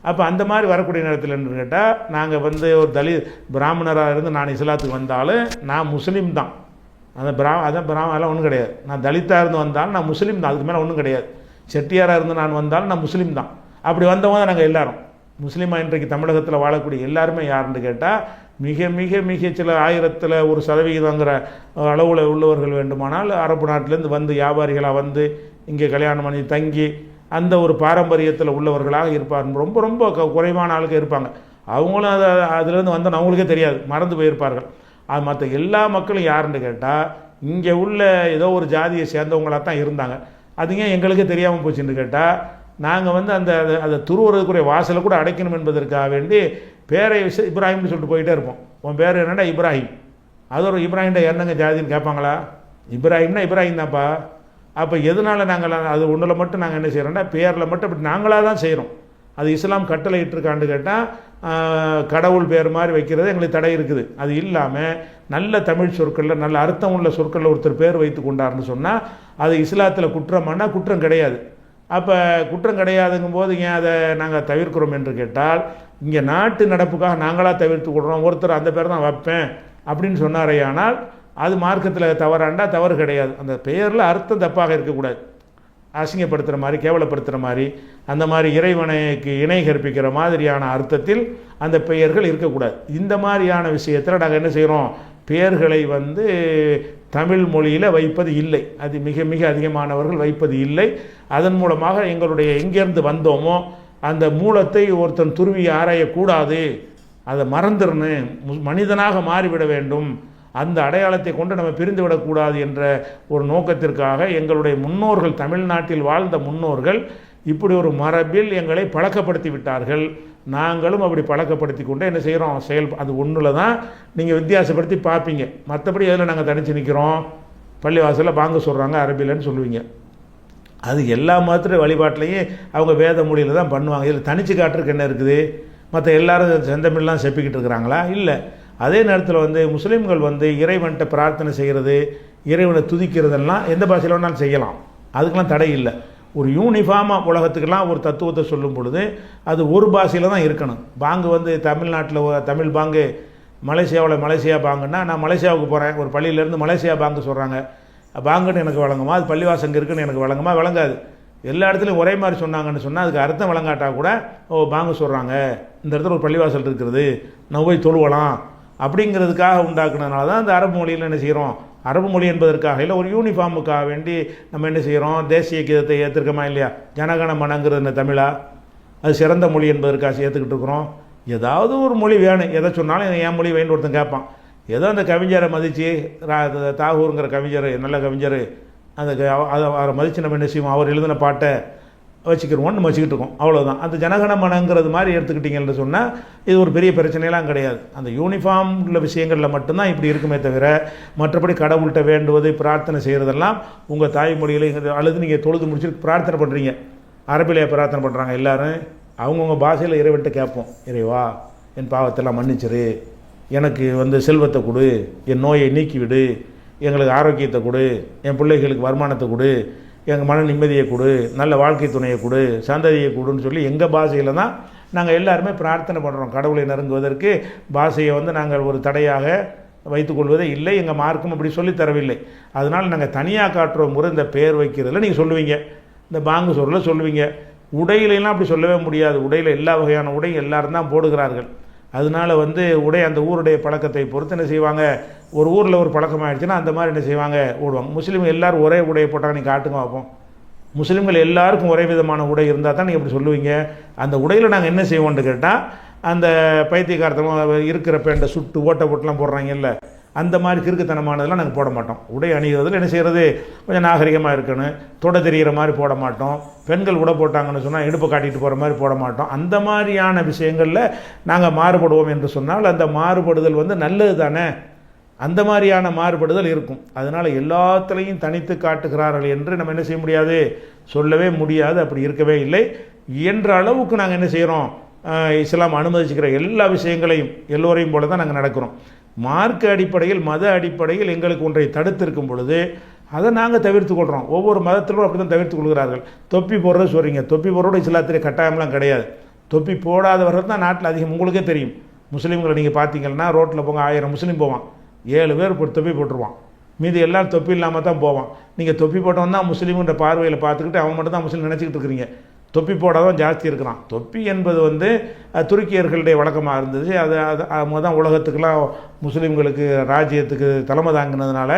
அப்போ அந்த மாதிரி வரக்கூடிய நேரத்தில் என்ன கேட்டால், நாங்கள் ஒரு பிராமணராக இருந்து நான் இஸ்லாத்துக்கு வந்தாலும் நான் முஸ்லீம் தான், அதெல்லாம் ஒன்றும் கிடையாது. நான் தலித்தாக இருந்து வந்தாலும் நான் முஸ்லீம் தான், அதுக்கு மேலே ஒன்றும் கிடையாது. செட்டியாராக இருந்து நான் வந்தாலும் நான் முஸ்லீம் தான். அப்படி வந்தவங்க நாங்கள் எல்லாரும் முஸ்லீமாக இன்றைக்கு தமிழகத்தில் வாழக்கூடிய எல்லாருமே யாருன்னு கேட்டால், மிக மிக மிக சில 1000ல் 1% அளவில் உள்ளவர்கள் வேண்டுமானால் அரபு நாட்டிலேருந்து வியாபாரிகளாக இங்கே கல்யாணம் பண்ணி தங்கி அந்த ஒரு பாரம்பரியத்தில் உள்ளவர்களாக இருப்பார். ரொம்ப ரொம்ப குறைவான ஆளுக்கு இருப்பாங்க. அவங்களும் அதுலேருந்து வந்தால் அவங்களுக்கே தெரியாது, மறந்து போயிருப்பார்கள். அது மற்ற எல்லா மக்களும் யாருன்னு கேட்டால், இங்கே உள்ள ஏதோ ஒரு ஜாதியை சேர்ந்தவங்களாக தான் இருந்தாங்க. அதுங்க எங்களுக்கே தெரியாமல் போச்சுன்னு கேட்டால், நாங்கள் அந்த அதை துருவுறதுக்குரிய வாசலை கூட அடைக்கணும் என்பதற்காக வேண்டி பேரை இப்ராஹிம்னு சொல்லிட்டு போயிட்டே இருப்போம். உன் பேர் என்னடா இப்ராஹிம், அது ஒரு இப்ராஹிம்டா என்னங்க ஜாதின்னு கேட்பாங்களா? இப்ராஹிம்னா இப்ராஹிம் தான்ப்பா. அப்போ எதனால் நாங்கள் அது ஒன்றில் மட்டும் நாங்கள் என்ன செய்கிறோம்னா, பேரில் மட்டும் அப்படி நாங்களாக தான் செய்கிறோம். அது இஸ்லாம் கட்டளை இட்டிருக்கான்னு கேட்டால் கடவுள் பேர் மாதிரி வைக்கிறது எங்களுக்கு தடை இருக்குது. அது இல்லாமல் நல்ல தமிழ் சொற்களில் நல்ல அர்த்தம் உள்ள சொற்களில் ஒருத்தர் பேர் வைத்து கொண்டார்னு சொன்னால் அது இஸ்லாத்தில் குற்றமானா குற்றம் கிடையாது. அப்போ குற்றம் கிடையாதுங்கும் போது ஏன் அதை நாங்கள் தவிர்க்கிறோம் என்று கேட்டால், இங்கே நாட்டு நடப்புக்காக நாங்களாக தவிர்த்து கொடுறோம். ஒருத்தர் அந்த பேர் தான் வைப்பேன் அப்படின்னு சொன்னாரேயானால் அது மார்க்கத்தில் தவறாண்டா தவறு கிடையாது. அந்த பெயரில் அர்த்தம் தப்பாக இருக்கக்கூடாது. அசிங்கப்படுத்துகிற மாதிரி, கேவலப்படுத்துகிற மாதிரி, அந்த மாதிரி இறைவனைக்கு இணை கற்பிக்கிற மாதிரியான அர்த்தத்தில் அந்த பெயர்கள் இருக்கக்கூடாது. இந்த மாதிரியான விஷயத்தில் நாங்கள் என்ன செய்கிறோம், பெயர்களை தமிழ் மொழியில் வைப்பது இல்லை. அது மிக மிக அதிகமானவர்கள் வைப்பது இல்லை. அதன் மூலமாக எங்களுடைய எங்கேருந்து வந்தோமோ அந்த மூலத்தை ஒருத்தன் துருவி ஆராயக்கூடாது, அதை மறந்துடணும், மனிதனாக மாறிவிட வேண்டும், அந்த அடையாளத்தை கொண்டு நம்ம பிரிந்து விடக்கூடாது என்ற ஒரு நோக்கத்திற்காக எங்களுடைய முன்னோர்கள், தமிழ்நாட்டில் வாழ்ந்த முன்னோர்கள் இப்படி ஒரு மரபில் எங்களை பழக்கப்படுத்தி விட்டார்கள். நாங்களும் அப்படி பழக்கப்படுத்தி கொண்டு என்ன செய்கிறோம், அது ஒன்றில் தான் நீங்கள் வித்தியாசப்படுத்தி பார்ப்பீங்க. மற்றபடி எதில் நாங்கள் தனித்து நிற்கிறோம், பள்ளிவாசலில் பாங்கு சொல்கிறாங்க அரபிலன்னு சொல்லுவீங்க. அது எல்லா மதத்துடைய வழிபாட்டிலையும் அவங்க வேத மொழியில் தான் பண்ணுவாங்க. இதில் தனித்து காட்டுறதுக்கு என்ன இருக்குது, மற்ற எல்லாரும் செந்தமிழ்லாம் செப்பிக்கிட்டு இருக்கிறாங்களா? இல்லை. அதே நேரத்தில் முஸ்லீம்கள் இறைவன்கிட்ட பிரார்த்தனை செய்கிறது, இறைவனை துதிக்கிறதெல்லாம் எந்த பாஷையில் வேணாலும் செய்யலாம், அதுக்கெல்லாம் தடை இல்லை. ஒரு யூனிஃபார்மாக உலகத்துக்கெல்லாம் ஒரு தத்துவத்தை சொல்லும் பொழுது அது ஒரு பாஷையில் தான் இருக்கணும். பாங்கு தமிழ்நாட்டில் தமிழ் பாங்கு, மலேசியாவில் மலேசியா பாங்குன்னா நான் மலேசியாவுக்கு போகிறேன், ஒரு பள்ளியிலேருந்து மலேசியா பாங்கு சொல்கிறாங்க, பாங்குன்னு எனக்கு வழங்குமா, அது பள்ளிவாசங்க இருக்குன்னு எனக்கு வழங்குமா? வழங்காது. எல்லா இடத்துலையும் ஒரே மாதிரி சொன்னாங்கன்னு சொன்னால் அதுக்கு அர்த்தம் வழங்காட்டா கூட பாங்கு சொல்கிறாங்க, இந்த இடத்துல ஒரு பள்ளிவாசல் இருக்கிறது, நான் போய் தொழுவலாம் அப்படிங்கிறதுக்காக உண்டாக்குனதுனால தான் அந்த அரபு மொழியில் என்ன செய்கிறோம், அரபு மொழி என்பதற்காக இல்லை, ஒரு யூனிஃபார்முக்காக வேண்டி நம்ம என்ன செய்கிறோம், தேசிய கீதத்தை ஏற்றுக்கமா இல்லையா? ஜனகண மனங்கிறது என்ன தமிழா? அது சிறந்த மொழி என்பதற்காக ஏற்றுக்கிட்டு இருக்கிறோம். ஏதாவது ஒரு மொழி வேணும், எதை சொன்னாலும் என் மொழி வேணும் ஒருத்தன் கேட்பான். ஏதோ அந்த கவிஞரை மதித்து, தாகூருங்கிற கவிஞர் நல்ல கவிஞர், அந்த அவரை மதித்து நம்ம என்ன செய்வோம், அவர் எழுதின பாட்டை வச்சுக்கிறோம், நம்ம வச்சுக்கிட்டு இருக்கோம், அவ்வளோதான். அந்த ஜனகணமனங்கிறது மாதிரி எடுத்துக்கிட்டிங்கன்னு சொன்னால் இது ஒரு பெரிய பிரச்சனையெல்லாம் கிடையாது. அந்த யூனிஃபார்ம் உள்ள விஷயங்களில் மட்டும்தான் இப்படி இருக்குமே தவிர, மற்றபடி கடவுள்கிட்ட வேண்டுவது, பிரார்த்தனை செய்கிறதெல்லாம் உங்கள் தாய்மொழியில் அல்லது நீங்கள் தொழுது முடிச்சுட்டு பிரார்த்தனை பண்ணுறீங்க, அரபிலே பிரார்த்தனை பண்ணுறாங்க எல்லோரும், அவங்கவுங்க பாஷையில் இறைவன்ட்டு கேட்போம், இறைவா என் பாவத்தெல்லாம் மன்னிச்சிரு, எனக்கு செல்வத்தை கொடு, என் நோயை நீக்கிவிடு, எங்களுக்கு ஆரோக்கியத்தை கொடு, என் பிள்ளைகளுக்கு வருமானத்தை கொடு, எங்கள் மன நிம்மதியை கொடு, நல்ல வாழ்க்கை துணையை கொடு, சந்ததியை கொடுன்னு சொல்லி எங்கள் பாஷையில் தான் நாங்கள் எல்லாருமே பிரார்த்தனை பண்ணுறோம். கடவுளை நெருங்குவதற்கு பாஷையை நாங்கள் ஒரு தடையாக வைத்துக்கொள்வதே இல்லை, எங்கள் மார்க்கும் அப்படி சொல்லி தரவில்லை. அதனால் நாங்கள் தனியாக காட்டுற முறை இந்த பெயர் வைக்கிறதுல நீங்கள் சொல்லுவீங்க, இந்த பாங்கு சொல்ல சொல்லுவீங்க. உடையிலெல்லாம் அப்படி சொல்லவே முடியாது. உடையில் எல்லா வகையான உடை எல்லாரும் தான் போடுகிறார்கள். அதனால் உடை அந்த ஊருடைய பழக்கத்தை பொறுத்து என்ன செய்வாங்க, ஒரு ஊரில் ஒரு பழக்கம் ஆகிடுச்சுன்னா அந்த மாதிரி என்ன செய்வாங்க, ஓடுவாங்க. முஸ்லீம்கள் எல்லோரும் ஒரே உடையை போட்டாங்க, நீங்கள் காட்டுங்க பார்ப்போம். முஸ்லீம்கள் எல்லாருக்கும் ஒரே விதமான உடை இருந்தால் தான் நீங்கள் எப்படி சொல்லுவீங்க. அந்த உடையில் நாங்கள் என்ன செய்வோம்னு கேட்டால், அந்த பைத்தியக்காரத்தமாக இருக்கிற பேண்டை சுட்டு ஓட்டை போட்டுலாம் போடுறாங்க இல்லை, அந்த மாதிரி கிறுக்குத்தனமானதெல்லாம் நாங்கள் போட மாட்டோம். உடை அணிகிறதுல என்ன செய்கிறது, கொஞ்சம் நாகரிகமாக இருக்கணும், தொட தெரிகிற மாதிரி போட மாட்டோம். பெண்கள் உடை போட்டாங்கன்னு சொன்னால் இடுப்பை காட்டிட்டு போகிற மாதிரி போட மாட்டோம். அந்த மாதிரியான விஷயங்களில் நாங்கள் மாறுபடுவோம் என்று சொன்னால் அந்த மாறுபடுதல் நல்லது தானே, அந்த மாதிரியான மாறுபடுதல் இருக்கும். அதனால் எல்லாத்துலேயும் தனித்து காட்டுகிறார்கள் என்று நம்ம என்ன செய்ய முடியாது, சொல்லவே முடியாது. அப்படி இருக்கவே இல்லை. இயன்ற அளவுக்கு நாங்கள் என்ன செய்கிறோம், இஸ்லாம் அனுமதிச்சுக்கிற எல்லா விஷயங்களையும் எல்லோரையும் போல தான் நாங்கள் நடக்கிறோம். மார்க்க அடிப்படையில், மத அடிப்படையில் எங்களுக்கு ஒன்றை தடுத்திருக்கும் பொழுது அதை நாங்கள் தவிர்த்து கொள்கிறோம். ஒவ்வொரு மதத்திலும் அப்படி தான் தவிர்த்து கொள்கிறார்கள். தொப்பி போடுறது சொல்கிறீங்க, தொப்பி போடுறோட இஸ்லாத்திலே கட்டாயம்லாம் கிடையாது. தொப்பி போடாதவர்கள் தான் நாட்டில் அதிகம். உங்களுக்கே தெரியும், முஸ்லீம்களை நீங்கள் பார்த்தீங்கன்னா ரோட்டில் போங்க, 1000 முஸ்லீம் போவான், 7 பேர் தொப்பி போட்டுருவான், மீதி எல்லாம் தொப்பி இல்லாமல் தான் போவான். நீங்கள் தொப்பி போட்டவன் தான் முஸ்லீமுன்ற பார்வையில் பார்த்துக்கிட்டு அவன் மட்டும் தான் முஸ்லீம் நினச்சிக்கிட்டு இருக்கிறீங்க. தொப்பி போடாதான் ஜாஸ்தி இருக்கிறான். தொப்பி என்பது துருக்கியர்களுடைய வழக்கமாக இருந்தது. அவங்க தான் உலகத்துக்கெல்லாம் முஸ்லீம்களுக்கு ராஜ்யத்துக்கு தலைமை தாங்கினதுனால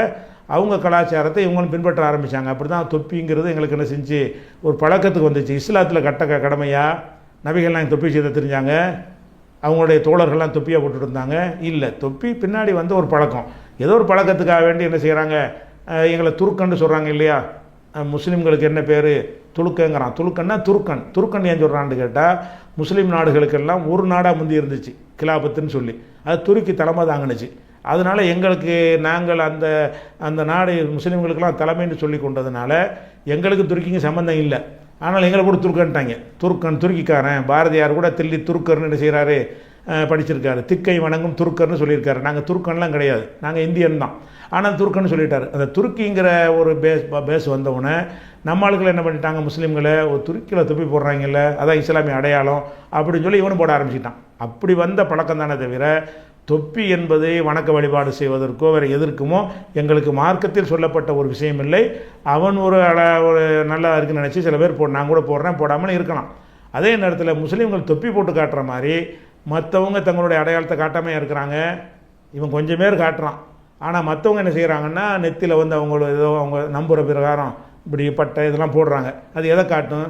அவங்க கலாச்சாரத்தை இவங்களும் பின்பற்ற ஆரம்பித்தாங்க. அப்படி தான் தொப்பிங்கிறது எங்களுக்கு என்ன செஞ்சு ஒரு பழக்கத்துக்கு வந்துச்சு. இஸ்லாத்தில் கட்ட கடமையா, நபிகள்லாம் தொப்பி செய்த தெரிஞ்சாங்க, அவங்களுடைய தோழர்கள்லாம் தொப்பியாக போட்டுட்டு இருந்தாங்க இல்லை. தொப்பி பின்னாடி ஒரு பழக்கம், ஏதோ ஒரு பழக்கத்துக்காக வேண்டி என்ன செய்கிறாங்க, எங்களை துருக்கன்னு சொல்கிறாங்க இல்லையா. முஸ்லீம்களுக்கு என்ன பேர், துலுக்கங்கிறான். துலுக்கன்னா துருக்கன். துருக்கன் ஏன் சொல்கிறான்னு கேட்டால், முஸ்லீம் நாடுகளுக்கெல்லாம் ஒரு நாடாக முந்தி இருந்துச்சு கிலாபத்துன்னு சொல்லி, அது துருக்கி தலைமை தாங்கினுச்சு. அதனால் எங்களுக்கு நாங்கள் அந்த நாடு முஸ்லீம்களுக்கெல்லாம் தலைமைன்னு சொல்லி கொண்டதுனால எங்களுக்கு துருக்கிங்க சம்மந்தம் இல்லை. ஆனால் எங்களை கூட துருக்கன்ட்டாங்க. துருக்கிக்காரன். பாரதியார் கூட தில்லி துருக்கர்னு என்ன செய்கிறாரு, படிச்சிருக்காரு. திக்கை வணங்கும் துருக்கர்னு சொல்லியிருக்காரு. நாங்கள் துருக்கன்லாம் கிடையாது, நாங்கள் இந்தியன் தான். ஆனால் துருக்கன்னு சொல்லிட்டாரு. அந்த துருக்கிங்கிற ஒரு பேஸ் வந்தவுடனே நம்ம ஆளுகளை என்ன பண்ணிட்டாங்க, முஸ்லீம்களை ஒரு துருக்கியில் தொப்பி போடுறாங்கல்ல, அதான் இஸ்லாமிய அடையாளம் அப்படின்னு சொல்லி இவனும் போட ஆரம்பிச்சிட்டான். அப்படி வந்த பழக்கம் தானே தவிர தொப்பி என்பதை வணக்க வழிபாடு செய்வதற்கோ வேறு எதற்குமோ எங்களுக்கு மார்க்கத்தில் சொல்லப்பட்ட ஒரு விஷயம் இல்லை. அவன் ஒரு நல்லா இருக்குன்னு நினச்சி சில பேர் நான் கூட போடுறேன், போடாமல் இருக்கலாம். அதே நேரத்தில் முஸ்லீம்கள் தொப்பி போட்டு காட்டுற மாதிரி மற்றவங்க தங்களுடைய அடையாளத்தை காட்டாமல் இருக்கிறாங்க. இவன் கொஞ்சம் பேர் காட்டுறான். ஆனால் மற்றவங்க என்ன செய்கிறாங்கன்னா நெத்தியில் வந்து அவங்கள ஏதோ அவங்க நம்புகிற பிரகாரம் இப்படி பட்டை இதெல்லாம் போடுறாங்க. அது எதை காட்டும்,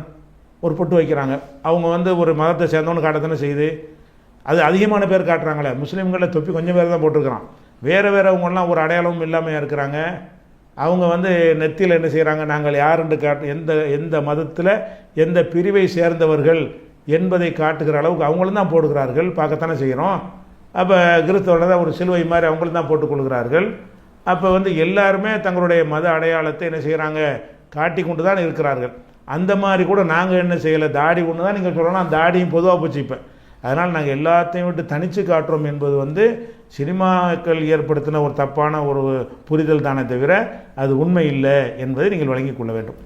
ஒரு பொட்டு வைக்கிறாங்க. அவங்க வந்து ஒரு மதத்தை சேர்ந்தவனு காட்டத்தானே செய்யுது. அது அதிகமான பேர் காட்டுறாங்களே. முஸ்லீம்களில் தொப்பி கொஞ்சம் பேர் தான் போட்டிருக்கிறான். வேறவங்கெல்லாம் ஒரு அடையாளமும் இல்லாமல் இருக்கிறாங்க. அவங்க வந்து நெத்தியில் என்ன செய்கிறாங்க, நாங்கள் யாருன்னு எந்த மதத்தில் எந்த பிரிவை சேர்ந்தவர்கள் என்பதை காட்டுகிற அளவுக்கு அவங்களும் தான் போடுகிறார்கள். பார்க்கத்தானே செய்கிறோம். அப்போ கிறிஸ்தவர்கள் தான் ஒரு சிலுவை மாதிரி அவங்களும் தான் போட்டுக்கொள்கிறார்கள். அப்போ வந்து எல்லாருமே தங்களுடைய மத அடையாளத்தை என்ன செய்கிறாங்க, காட்டி கொண்டு தான் இருக்கிறார்கள். அந்த மாதிரி கூட நாங்கள் என்ன செய்யலை, தாடி ஒன்று தான் நீங்கள் சொல்லலாம். தாடியும் பொதுவாக போச்சு இப்போ. அதனால் நாங்கள் எல்லாத்தையும் விட்டு தனித்து காட்டுறோம் என்பது வந்து சினிமாக்கள் ஏற்படுத்தின ஒரு தப்பான ஒரு புரிதல் தானே தவிர அது உண்மை இல்லை என்பதை நீங்கள் வழங்கிக் கொள்ள வேண்டும்.